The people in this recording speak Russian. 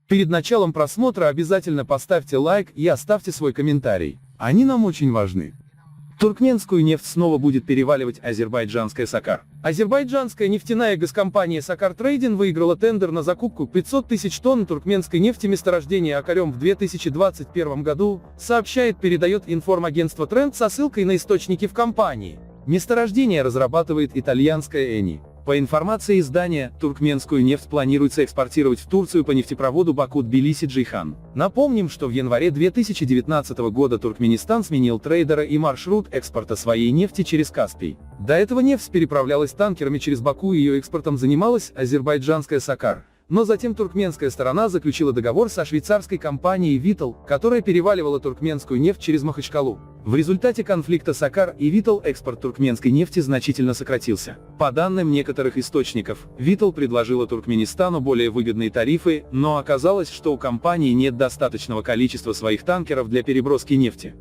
Перед началом просмотра обязательно поставьте лайк и оставьте свой комментарий. Они нам очень важны. Туркменскую нефть снова будет переваливать азербайджанская Сакар. Азербайджанская нефтяная госкомпания Сакар Трейдинг выиграла тендер на закупку 500 тысяч тонн туркменской нефти месторождения Акарем в 2021 году, передает информагентство Тренд со ссылкой на источники в компании. Месторождение разрабатывает итальянская Eni. По информации издания, туркменскую нефть планируется экспортировать в Турцию по нефтепроводу Баку-Тбилиси-Джейхан. Напомним, что в январе 2019 года Туркменистан сменил трейдера и маршрут экспорта своей нефти через Каспий. До этого нефть переправлялась танкерами через Баку, и ее экспортом занималась азербайджанская Сакар. Но затем туркменская сторона заключила договор со швейцарской компанией Vitol, которая переваливала туркменскую нефть через Махачкалу. В результате конфликта Сакар и Vitol экспорт туркменской нефти значительно сократился. По данным некоторых источников, Vitol предложила Туркменистану более выгодные тарифы, но оказалось, что у компании нет достаточного количества своих танкеров для переброски нефти.